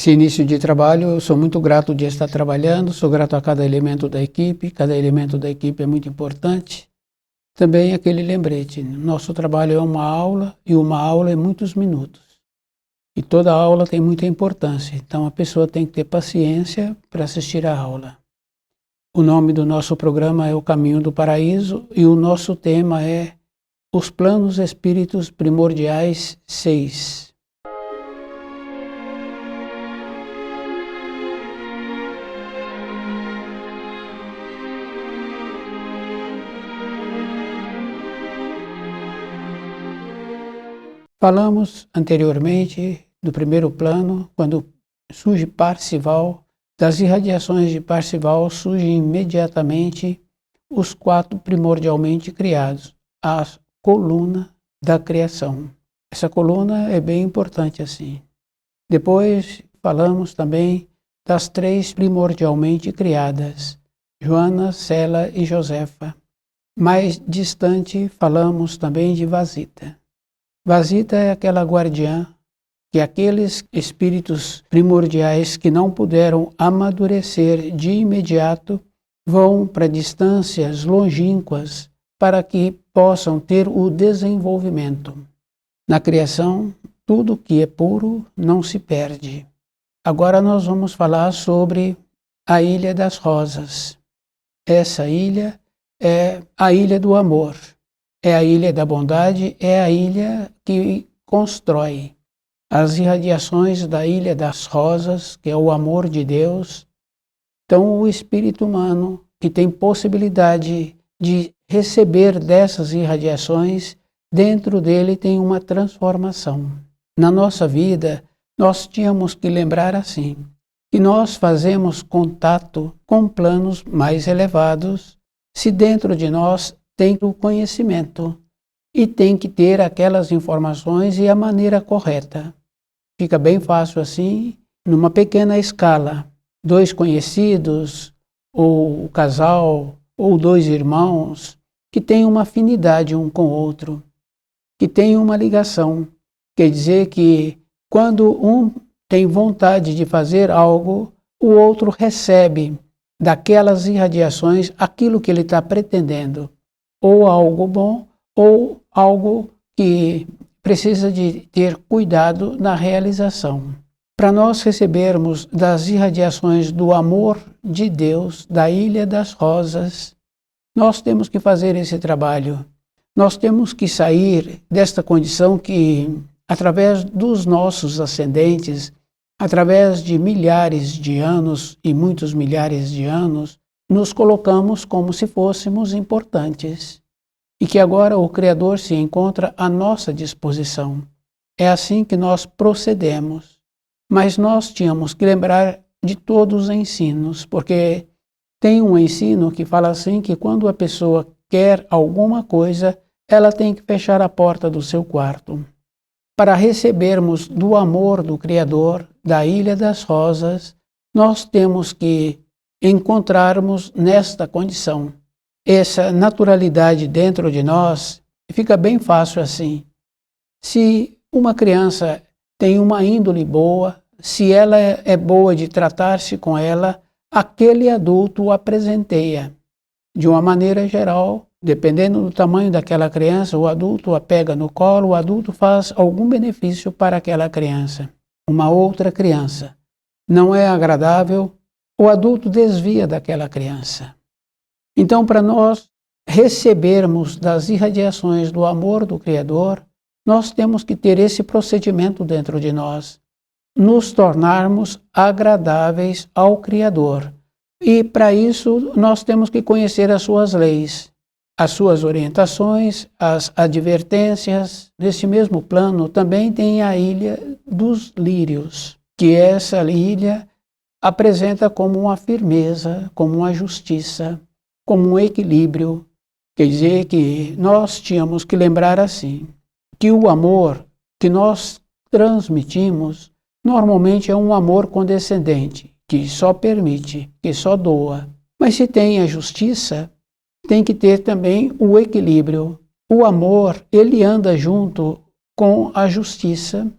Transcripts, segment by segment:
Esse início de trabalho, eu sou muito grato de estar trabalhando, sou grato a cada elemento da equipe, cada elemento da equipe é muito importante. Também aquele lembrete, nosso trabalho é uma aula e uma aula é muitos minutos. E toda aula tem muita importância, então a pessoa tem que ter paciência para assistir a aula. O nome do nosso programa é O Caminho do Paraíso e o nosso tema é Os Planos Espíritos Primordiais 6. Falamos anteriormente do primeiro plano, quando surge Parzival, das irradiações de Parzival surgem imediatamente os 4 primordialmente criados, a coluna da criação. Essa coluna é bem importante assim. Depois falamos também das 3 primordialmente criadas, Joana, Sela e Josefa. Mais distante falamos também de Vasita. Vasita é aquela guardiã que aqueles espíritos primordiais que não puderam amadurecer de imediato vão para distâncias longínquas para que possam ter o desenvolvimento. Na criação, tudo que é puro não se perde. Agora nós vamos falar sobre a Ilha das Rosas. Essa ilha é a Ilha do Amor. É a ilha da bondade, é a ilha que constrói as irradiações da Ilha das Rosas, que é o amor de Deus. Então, o espírito humano que tem possibilidade de receber dessas irradiações, dentro dele tem uma transformação. Na nossa vida, nós tínhamos que lembrar assim, que nós fazemos contato com planos mais elevados, se dentro de nós tem o conhecimento e tem que ter aquelas informações e a maneira correta. Fica bem fácil assim, numa pequena escala. 2 conhecidos, ou o casal, ou 2 irmãos, que têm uma afinidade um com o outro, que têm uma ligação. Quer dizer que quando um tem vontade de fazer algo, o outro recebe daquelas irradiações aquilo que ele está pretendendo. Ou algo bom, ou algo que precisa de ter cuidado na realização. Para nós recebermos das irradiações do amor de Deus, da Ilha das Rosas, nós temos que fazer esse trabalho. Nós temos que sair desta condição que, através dos nossos ascendentes, através de milhares de anos e muitos milhares de anos, nos colocamos como se fôssemos importantes e que agora o Criador se encontra à nossa disposição. É assim que nós procedemos. Mas nós tínhamos que lembrar de todos os ensinos, porque tem um ensino que fala assim que quando a pessoa quer alguma coisa, ela tem que fechar a porta do seu quarto. Para recebermos do amor do Criador, da Ilha das Rosas, nós temos que encontrarmos nesta condição. Essa naturalidade dentro de nós fica bem fácil assim. Se uma criança tem uma índole boa, se ela é boa de tratar-se com ela, aquele adulto o apresenteia. De uma maneira geral, dependendo do tamanho daquela criança, o adulto a pega no colo, o adulto faz algum benefício para aquela criança. Uma outra criança não é agradável, o adulto desvia daquela criança. Então, para nós recebermos das irradiações do amor do Criador, nós temos que ter esse procedimento dentro de nós, nos tornarmos agradáveis ao Criador. E, para isso, nós temos que conhecer as suas leis, as suas orientações, as advertências. Nesse mesmo plano também tem a Ilha dos Lírios, que essa ilha apresenta como uma firmeza, como uma justiça, como um equilíbrio. Quer dizer que nós tínhamos que lembrar assim, que o amor que nós transmitimos normalmente é um amor condescendente, que só permite, que só doa. Mas se tem a justiça, tem que ter também o equilíbrio. O amor, ele anda junto com a justiça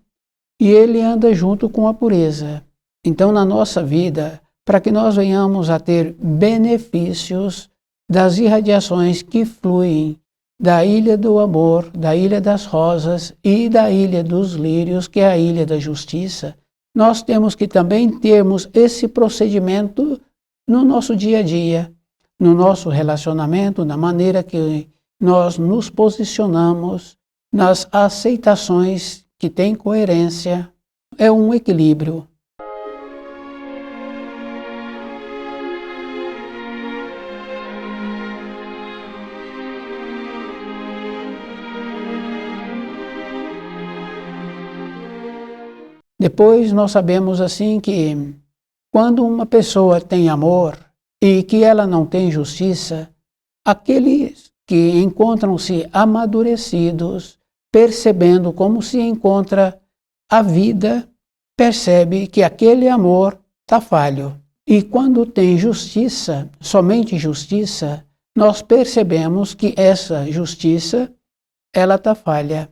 e ele anda junto com a pureza. Então, na nossa vida, para que nós venhamos a ter benefícios das irradiações que fluem da Ilha do Amor, da Ilha das Rosas e da Ilha dos Lírios, que é a Ilha da Justiça, nós temos que também termos esse procedimento no nosso dia a dia, no nosso relacionamento, na maneira que nós nos posicionamos, nas aceitações que têm coerência. É um equilíbrio. Depois nós sabemos assim que quando uma pessoa tem amor e que ela não tem justiça, aqueles que encontram-se amadurecidos, percebendo como se encontra a vida, percebe que aquele amor está falho. E quando tem justiça, somente justiça, nós percebemos que essa justiça, ela está falha.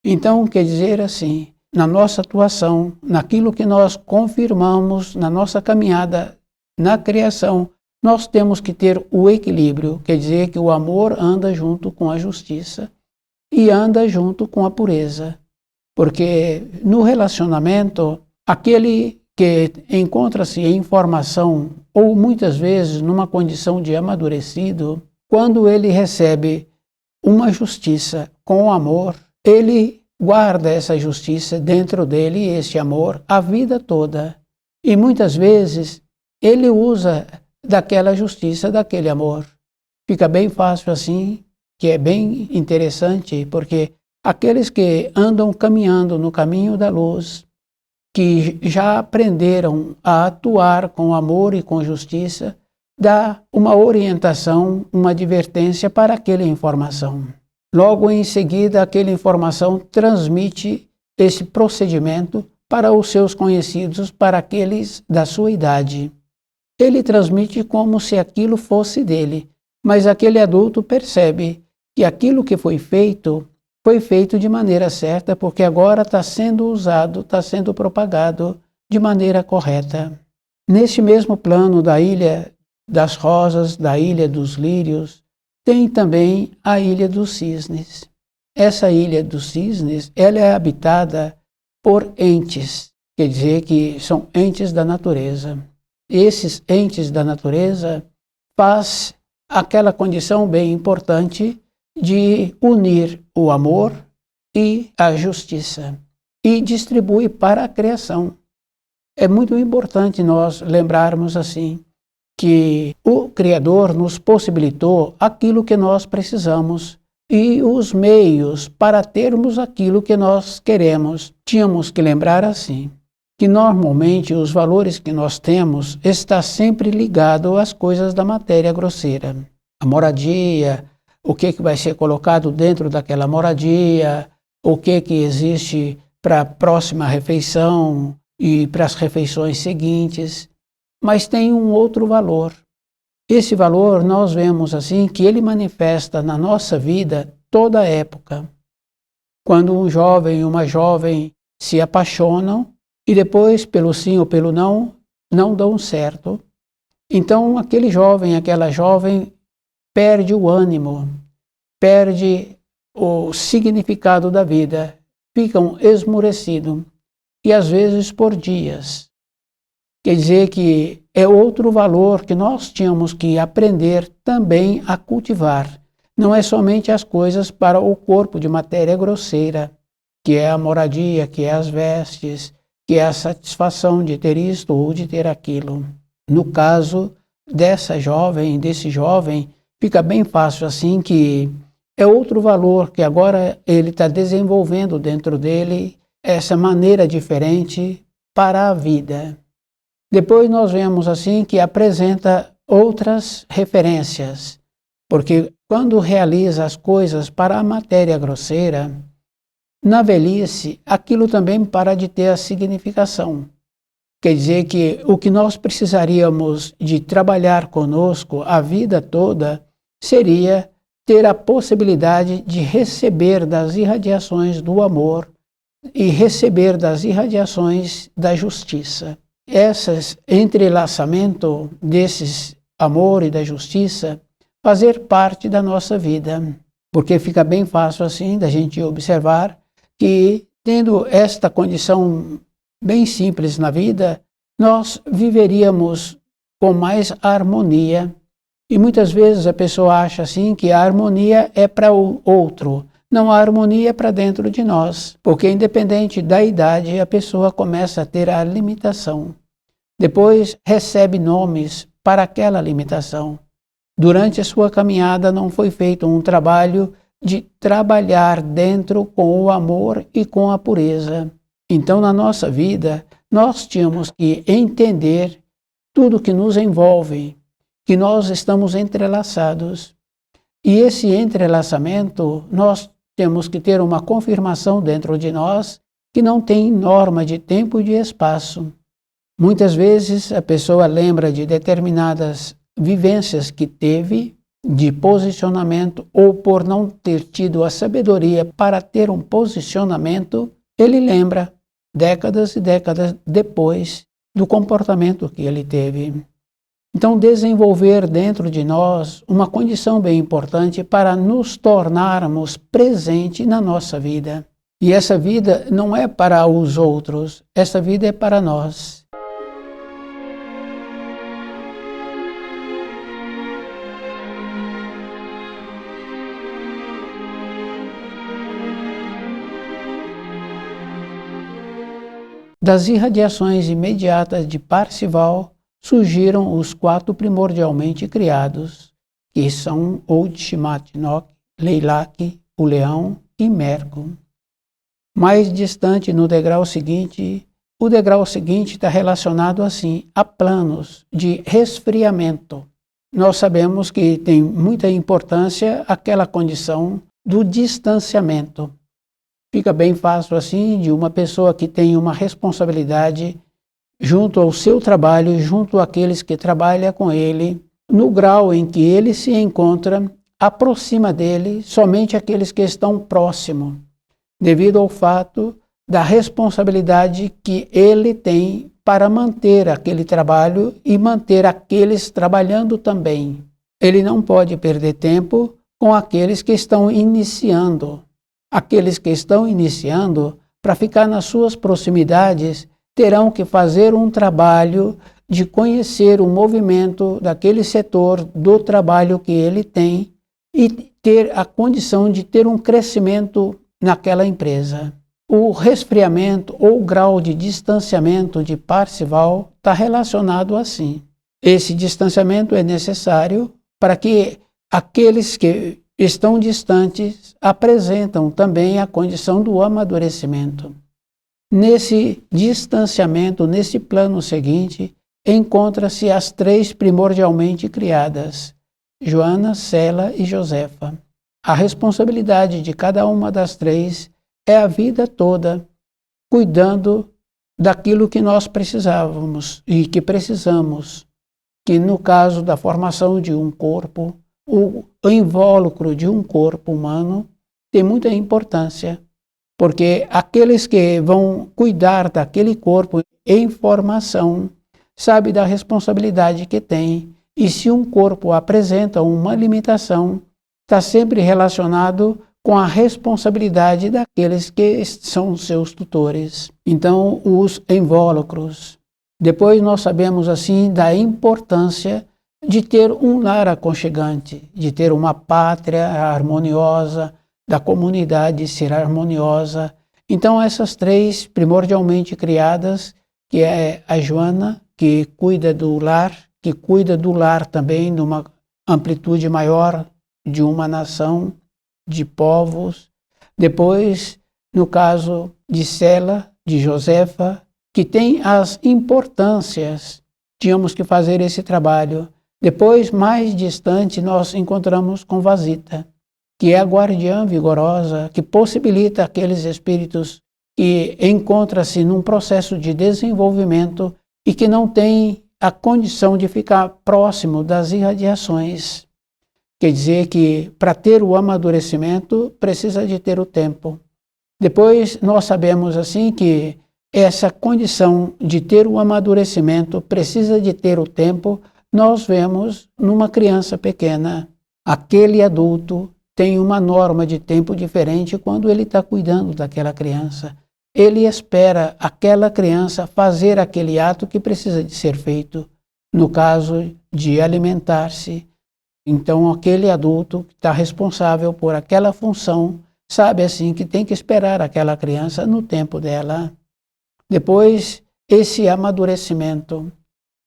Então, quer dizer assim, na nossa atuação, naquilo que nós confirmamos na nossa caminhada na criação, nós temos que ter o equilíbrio, quer dizer que o amor anda junto com a justiça e anda junto com a pureza. Porque no relacionamento, aquele que encontra-se em formação ou muitas vezes numa condição de amadurecido, quando ele recebe uma justiça com amor, ele guarda essa justiça dentro dele, esse amor, a vida toda. E muitas vezes ele usa daquela justiça, daquele amor. Fica bem fácil assim, que é bem interessante, porque aqueles que andam caminhando no caminho da luz, que já aprenderam a atuar com amor e com justiça, dá uma orientação, uma advertência para aquela informação. Logo em seguida, aquela informação transmite esse procedimento para os seus conhecidos, para aqueles da sua idade. Ele transmite como se aquilo fosse dele, mas aquele adulto percebe que aquilo que foi feito de maneira certa, porque agora está sendo usado, está sendo propagado de maneira correta. Nesse mesmo plano da Ilha das Rosas, da Ilha dos Lírios, tem também a Ilha dos Cisnes. Essa Ilha dos Cisnes, ela é habitada por entes, quer dizer que são entes da natureza. Esses entes da natureza faz aquela condição bem importante de unir o amor e a justiça e distribui para a criação. É muito importante nós lembrarmos assim que o Criador nos possibilitou aquilo que nós precisamos e os meios para termos aquilo que nós queremos. Tínhamos que lembrar assim, que normalmente os valores que nós temos está sempre ligado às coisas da matéria grosseira. A moradia, o que vai ser colocado dentro daquela moradia, o que existe para a próxima refeição e para as refeições seguintes. Mas tem um outro valor. Esse valor nós vemos assim que ele manifesta na nossa vida toda a época. Quando um jovem e uma jovem se apaixonam e depois, pelo sim ou pelo não, não dão certo. Então aquele jovem, aquela jovem perde o ânimo, perde o significado da vida, ficam esmurecidos e às vezes por dias. Quer dizer que é outro valor que nós tínhamos que aprender também a cultivar. Não é somente as coisas para o corpo de matéria grosseira, que é a moradia, que é as vestes, que é a satisfação de ter isto ou de ter aquilo. No caso dessa jovem, desse jovem, fica bem fácil assim que é outro valor que agora ele está desenvolvendo dentro dele, essa maneira diferente para a vida. Depois nós vemos assim que apresenta outras referências, porque quando realiza as coisas para a matéria grosseira, na velhice aquilo também para de ter a significação. Quer dizer que o que nós precisaríamos de trabalhar conosco a vida toda seria ter a possibilidade de receber das irradiações do amor e receber das irradiações da justiça. esses entrelaçamento desses amor e da justiça fazer parte da nossa vida, porque fica bem fácil assim da gente observar que, tendo esta condição bem simples na vida, nós viveríamos com mais harmonia. E muitas vezes a pessoa acha assim que a harmonia é para o outro, não, a harmonia é para dentro de nós, porque independente da idade a pessoa começa a ter a limitação. Depois recebe nomes para aquela limitação. Durante a sua caminhada não foi feito um trabalho de trabalhar dentro com o amor e com a pureza. Então, na nossa vida, nós tínhamos que entender tudo que nos envolve, que nós estamos entrelaçados. E esse entrelaçamento, nós temos que ter uma confirmação dentro de nós que não tem norma de tempo e de espaço. Muitas vezes a pessoa lembra de determinadas vivências que teve, de posicionamento, ou por não ter tido a sabedoria para ter um posicionamento, ele lembra décadas e décadas depois do comportamento que ele teve. Então, desenvolver dentro de nós uma condição bem importante para nos tornarmos presentes na nossa vida. E essa vida não é para os outros, essa vida é para nós. Das irradiações imediatas de Parzival surgiram os 4 primordialmente criados, que são Udshimati-nok, Leilak, o Leão e Merco. Mais distante no degrau seguinte, o degrau seguinte está relacionado assim a planos de resfriamento. Nós sabemos que tem muita importância aquela condição do distanciamento. Fica bem fácil assim de uma pessoa que tem uma responsabilidade junto ao seu trabalho, junto àqueles que trabalham com ele, no grau em que ele se encontra, aproxima dele somente aqueles que estão próximos, devido ao fato da responsabilidade que ele tem para manter aquele trabalho e manter aqueles trabalhando também. Ele não pode perder tempo com aqueles que estão iniciando. Aqueles que estão iniciando, para ficar nas suas proximidades, terão que fazer um trabalho de conhecer o movimento daquele setor do trabalho que ele tem e ter a condição de ter um crescimento naquela empresa. O resfriamento ou grau de distanciamento de Parzival está relacionado assim. Esse distanciamento é necessário para que aqueles que estão distantes apresentam também a condição do amadurecimento. Nesse distanciamento, nesse plano seguinte, encontra-se as 3 primordialmente criadas, Joana, Sela e Josefa. A responsabilidade de cada uma das 3 é a vida toda, cuidando daquilo que nós precisávamos e que precisamos, que no caso da formação de um corpo, o invólucro de um corpo humano tem muita importância, porque aqueles que vão cuidar daquele corpo em formação sabem da responsabilidade que tem, e se um corpo apresenta uma limitação, está sempre relacionado com a responsabilidade daqueles que são seus tutores. Então, os invólucros. Depois nós sabemos assim da importância de ter um lar aconchegante, de ter uma pátria harmoniosa, da comunidade ser harmoniosa. Então essas 3 primordialmente criadas, que é a Joana, que cuida do lar também numa amplitude maior de uma nação, de povos. Depois, no caso de Sela, de Josefa, que tem as importâncias, tínhamos que fazer esse trabalho. Depois, mais distante, nós encontramos com Vasita, que é a guardiã vigorosa, que possibilita aqueles espíritos que encontram-se num processo de desenvolvimento e que não têm a condição de ficar próximo das irradiações. Quer dizer que, para ter o amadurecimento, precisa de ter o tempo. Depois, nós sabemos assim que essa condição de ter o amadurecimento precisa de ter o tempo. Nós vemos numa criança pequena. Aquele adulto tem uma norma de tempo diferente quando ele está cuidando daquela criança. Ele espera aquela criança fazer aquele ato que precisa de ser feito, no caso de alimentar-se. Então, aquele adulto que está responsável por aquela função sabe assim que tem que esperar aquela criança no tempo dela. Depois, esse amadurecimento.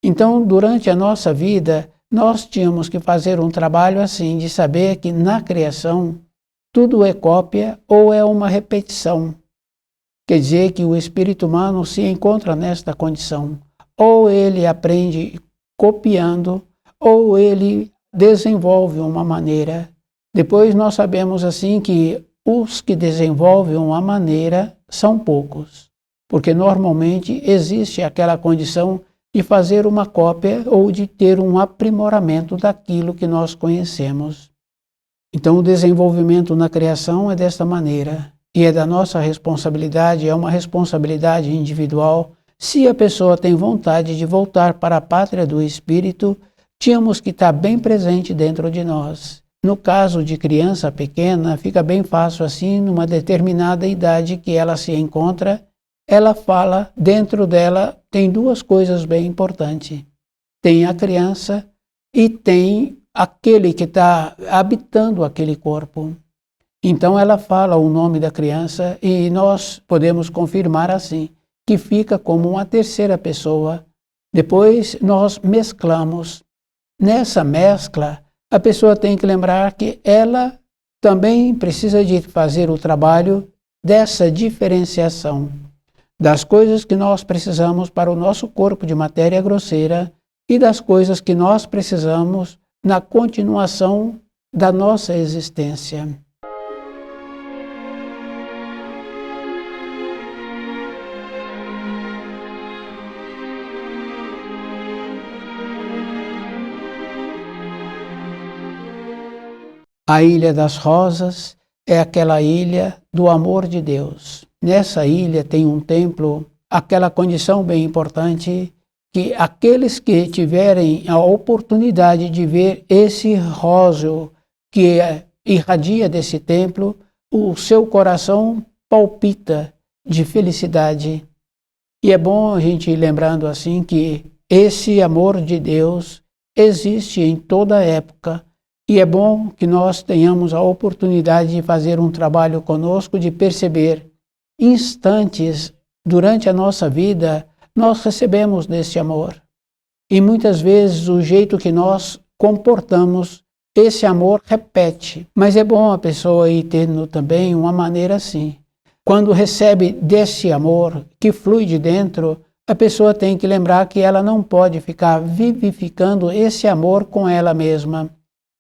Então, durante a nossa vida, nós tínhamos que fazer um trabalho assim, de saber que na criação tudo é cópia ou é uma repetição. Quer dizer que o espírito humano se encontra nesta condição. Ou ele aprende copiando, ou ele desenvolve uma maneira. Depois nós sabemos assim que os que desenvolvem uma maneira são poucos, porque normalmente existe aquela condição de fazer uma cópia ou de ter um aprimoramento daquilo que nós conhecemos. Então o desenvolvimento na criação é desta maneira, e é da nossa responsabilidade, é uma responsabilidade individual. Se a pessoa tem vontade de voltar para a pátria do espírito, tínhamos que estar bem presente dentro de nós. No caso de criança pequena, fica bem fácil assim, numa determinada idade que ela se encontra, ela fala, dentro dela tem duas coisas bem importantes. Tem a criança e tem aquele que está habitando aquele corpo. Então ela fala o nome da criança e nós podemos confirmar assim, que fica como uma terceira pessoa. Depois nós mesclamos. Nessa mescla, a pessoa tem que lembrar que ela também precisa de fazer o trabalho dessa diferenciação das coisas que nós precisamos para o nosso corpo de matéria grosseira e das coisas que nós precisamos na continuação da nossa existência. A Ilha das Rosas é aquela ilha do amor de Deus. Nessa ilha tem um templo, aquela condição bem importante, que aqueles que tiverem a oportunidade de ver esse róseo que irradia desse templo, o seu coração palpita de felicidade. E é bom a gente ir lembrando assim que esse amor de Deus existe em toda época. E é bom que nós tenhamos a oportunidade de fazer um trabalho conosco, de perceber instantes durante a nossa vida, nós recebemos desse amor. E muitas vezes o jeito que nós comportamos, esse amor repete. Mas é bom a pessoa ir tendo também uma maneira assim. Quando recebe desse amor que flui de dentro, a pessoa tem que lembrar que ela não pode ficar vivificando esse amor com ela mesma.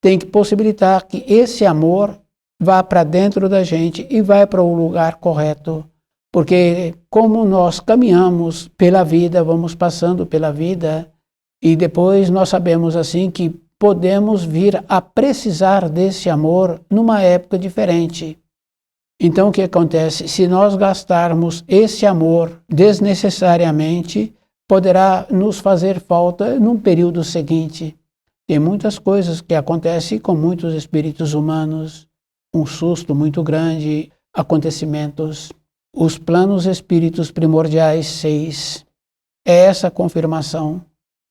Tem que possibilitar que esse amor vá para dentro da gente e vai para o lugar correto. Porque como nós caminhamos pela vida, vamos passando pela vida, e depois nós sabemos assim que podemos vir a precisar desse amor numa época diferente. Então o que acontece? Se nós gastarmos esse amor desnecessariamente, poderá nos fazer falta num período seguinte. Tem muitas coisas que acontecem com muitos espíritos humanos, um susto muito grande, acontecimentos. Os planos espíritos primordiais 6 é essa confirmação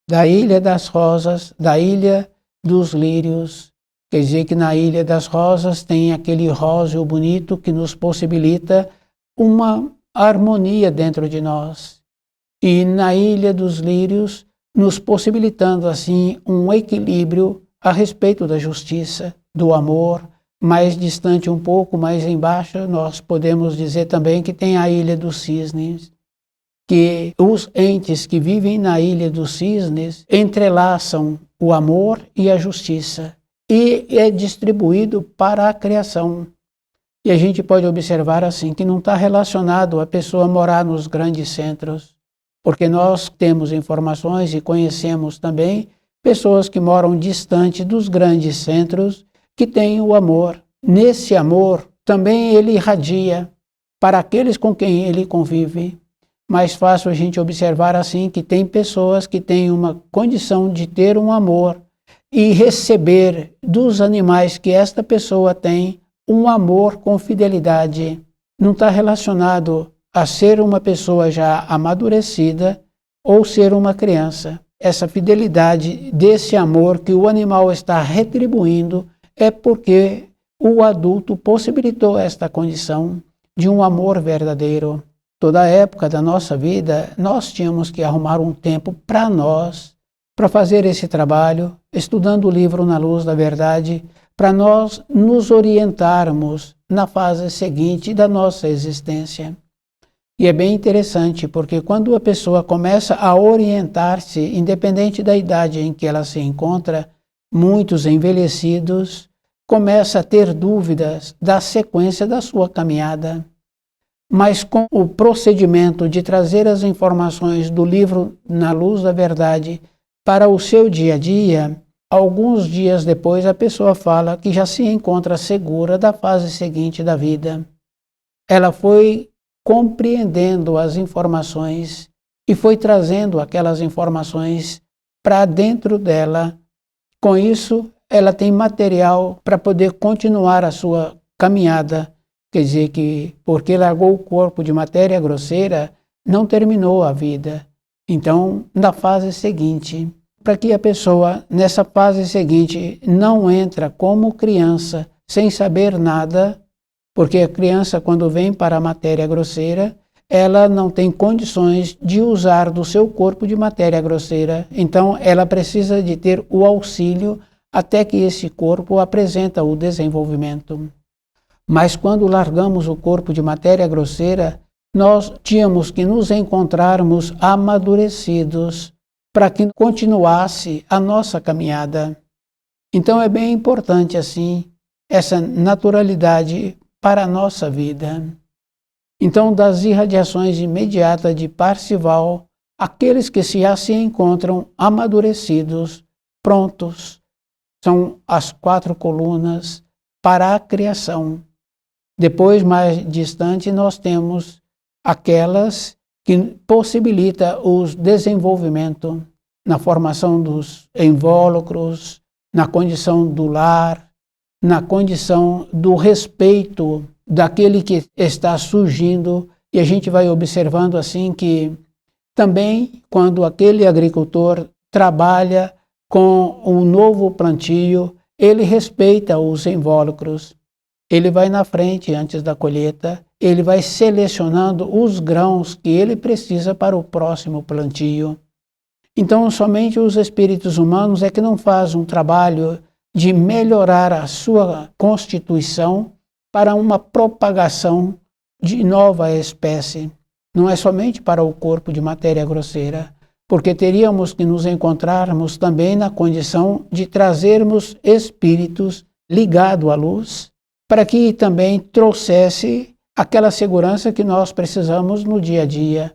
da Ilha das Rosas, da Ilha dos Lírios. Quer dizer que na Ilha das Rosas tem aquele róseo bonito que nos possibilita uma harmonia dentro de nós. E na Ilha dos Lírios, nos possibilitando assim um equilíbrio a respeito da justiça, do amor. Mais distante um pouco, mais embaixo, nós podemos dizer também que tem a Ilha dos Cisnes, que os entes que vivem na Ilha dos Cisnes entrelaçam o amor e a justiça, e é distribuído para a criação. E a gente pode observar assim que não está relacionado a pessoa morar nos grandes centros, porque nós temos informações e conhecemos também pessoas que moram distante dos grandes centros, que têm o amor. Nesse amor também ele irradia para aqueles com quem ele convive. mais fácil a gente observar assim que tem pessoas que têm uma condição de ter um amor e receber dos animais que esta pessoa tem um amor com fidelidade. Não está relacionado a ser uma pessoa já amadurecida ou ser uma criança. Essa fidelidade desse amor que o animal está retribuindo é porque o adulto possibilitou esta condição de um amor verdadeiro. Toda a época da nossa vida, nós tínhamos que arrumar um tempo para nós, para fazer esse trabalho, estudando o livro Na Luz da Verdade, para nós nos orientarmos na fase seguinte da nossa existência. E é bem interessante, porque quando a pessoa começa a orientar-se, independente da idade em que ela se encontra, muitos envelhecidos começam a ter dúvidas da sequência da sua caminhada. Mas com o procedimento de trazer as informações do livro Na Luz da Verdade para o seu dia a dia, alguns dias depois a pessoa fala que já se encontra segura da fase seguinte da vida. Ela foi compreendendo as informações e foi trazendo aquelas informações para dentro dela. Com isso, ela tem material para poder continuar a sua caminhada. Quer dizer que, porque largou o corpo de matéria grosseira, não terminou a vida. Então, na fase seguinte, para que a pessoa, nessa fase seguinte, não entra como criança, sem saber nada, porque a criança, quando vem para a matéria grosseira, ela não tem condições de usar do seu corpo de matéria grosseira. Então, ela precisa de ter o auxílio até que esse corpo apresenta o desenvolvimento. Mas quando largamos o corpo de matéria grosseira, nós tínhamos que nos encontrarmos amadurecidos para que continuasse a nossa caminhada. Então é bem importante assim essa naturalidade para a nossa vida. Então, das irradiações imediatas de Parzival, aqueles que já se encontram amadurecidos, prontos, são as 4 colunas para a criação. Depois, mais distante, nós temos aquelas que possibilitam o desenvolvimento na formação dos invólucros, na condição do lar, na condição do respeito daquele que está surgindo. E a gente vai observando assim que também quando aquele agricultor trabalha com um novo plantio, ele respeita os invólucros. Ele vai na frente antes da colheita, ele vai selecionando os grãos que ele precisa para o próximo plantio. Então, somente os espíritos humanos é que não fazem um trabalho de melhorar a sua constituição para uma propagação de nova espécie. Não é somente para o corpo de matéria grosseira, porque teríamos que nos encontrarmos também na condição de trazermos espíritos ligados à luz, para que também trouxesse aquela segurança que nós precisamos no dia a dia.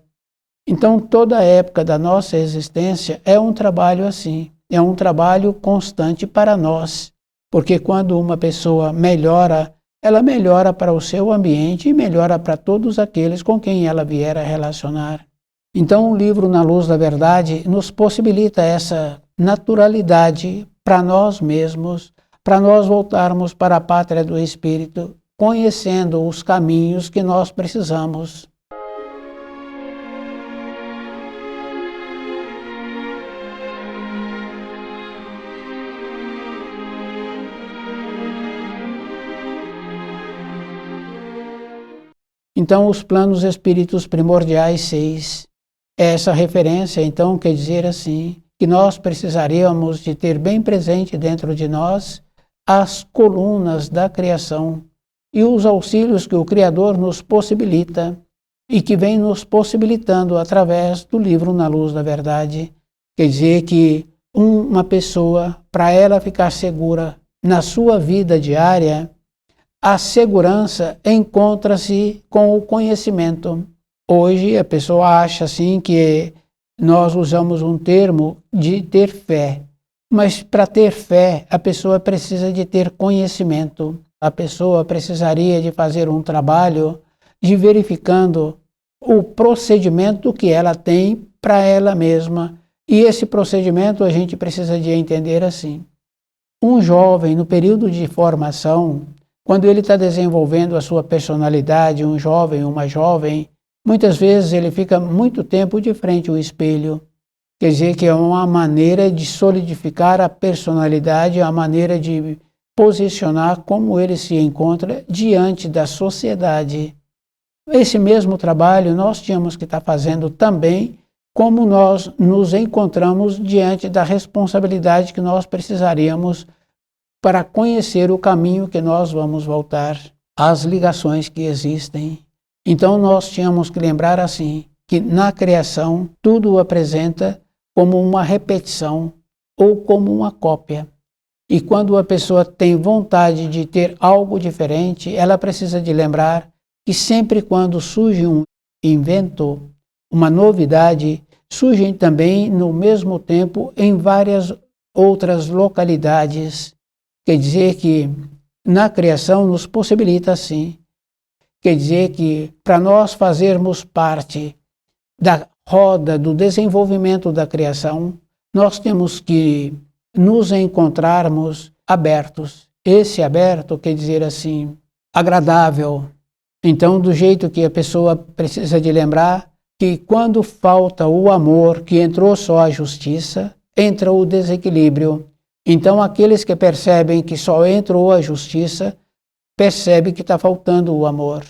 Então, toda a época da nossa existência é um trabalho assim, é um trabalho constante para nós, porque quando uma pessoa melhora, ela melhora para o seu ambiente e melhora para todos aqueles com quem ela vier a relacionar. Então, o livro Na Luz da Verdade nos possibilita essa naturalidade para nós mesmos, para nós voltarmos para a pátria do Espírito, conhecendo os caminhos que nós precisamos. Então, os planos espíritos primordiais 6. Essa referência, então, quer dizer assim, que nós precisaríamos de ter bem presente dentro de nós as colunas da criação e os auxílios que o Criador nos possibilita e que vem nos possibilitando através do livro Na Luz da Verdade. Quer dizer que uma pessoa, para ela ficar segura na sua vida diária, a segurança encontra-se com o conhecimento. Hoje a pessoa acha assim que nós usamos um termo de ter fé. Mas para ter fé, a pessoa precisa de ter conhecimento. A pessoa precisaria de fazer um trabalho de verificando o procedimento que ela tem para ela mesma. E esse procedimento a gente precisa de entender assim. Um jovem, no período de formação, quando ele está desenvolvendo a sua personalidade, um jovem, uma jovem, muitas vezes ele fica muito tempo de frente ao espelho. Quer dizer que é uma maneira de solidificar a personalidade, a maneira de posicionar como ele se encontra diante da sociedade. Esse mesmo trabalho nós tínhamos que estar fazendo também, como nós nos encontramos diante da responsabilidade que nós precisaríamos para conhecer o caminho que nós vamos voltar, as ligações que existem. Então nós tínhamos que lembrar assim, que na criação tudo apresenta como uma repetição ou como uma cópia. E quando a pessoa tem vontade de ter algo diferente, ela precisa de lembrar que sempre quando surge um invento, uma novidade, surgem também no mesmo tempo em várias outras localidades. Quer dizer que na criação nos possibilita assim. Quer dizer que para nós fazermos parte da roda do desenvolvimento da criação, nós temos que nos encontrarmos abertos. Esse aberto quer dizer assim, agradável. Então, do jeito que a pessoa precisa de lembrar que quando falta o amor, que entrou só a justiça, entra o desequilíbrio. Então, aqueles que percebem que só entrou a justiça, percebem que está faltando o amor.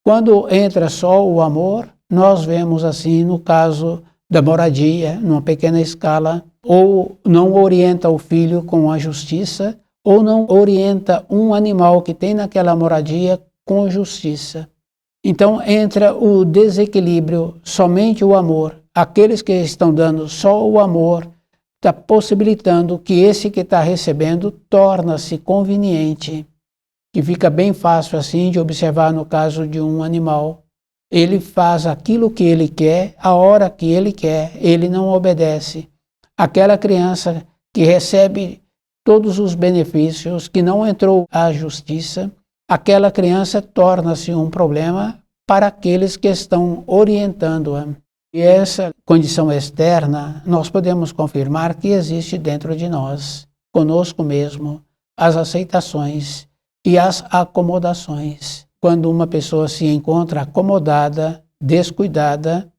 Quando entra só o amor, nós vemos assim no caso da moradia, numa pequena escala, ou não orienta o filho com a justiça, ou não orienta um animal que tem naquela moradia com justiça. Então entra o desequilíbrio, somente o amor. Aqueles que estão dando só o amor, está possibilitando que esse que está recebendo torna-se conveniente, que fica bem fácil assim de observar no caso de um animal. Ele faz aquilo que ele quer, a hora que ele quer, ele não obedece. Aquela criança que recebe todos os benefícios, que não entrou à justiça, aquela criança torna-se um problema para aqueles que estão orientando-a. E essa condição externa, nós podemos confirmar que existe dentro de nós, conosco mesmo, as aceitações e as acomodações. Quando uma pessoa se encontra acomodada, descuidada,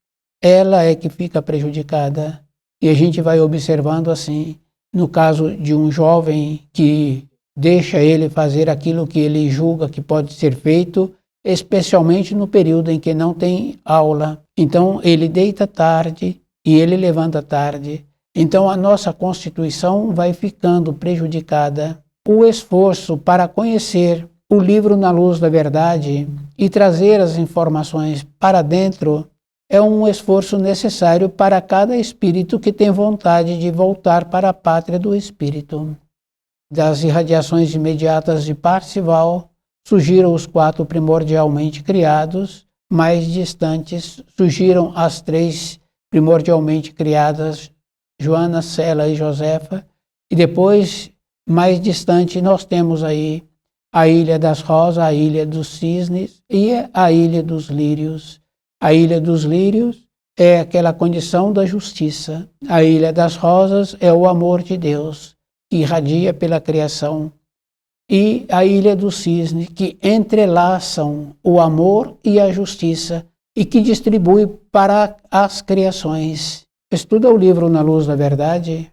ela é que fica prejudicada. E a gente vai observando assim, no caso de um jovem que deixa ele fazer aquilo que ele julga que pode ser feito, especialmente no período em que não tem aula. Então ele deita tarde e ele levanta tarde. Então a nossa constituição vai ficando prejudicada. O esforço para conhecer o livro na luz da verdade e trazer as informações para dentro é um esforço necessário para cada espírito que tem vontade de voltar para a pátria do espírito. Das irradiações imediatas de Parzival, surgiram os 4 primordialmente criados, mais distantes surgiram as 3 primordialmente criadas, Joana, Sela e Josefa, e depois, mais distante, nós temos aí a Ilha das Rosas, a Ilha dos Cisnes e a Ilha dos Lírios. A Ilha dos Lírios é aquela condição da justiça. A Ilha das Rosas é o amor de Deus, que irradia pela criação. E a Ilha do Cisne, que entrelaçam o amor e a justiça e que distribui para as criações. Estuda o livro Na Luz da Verdade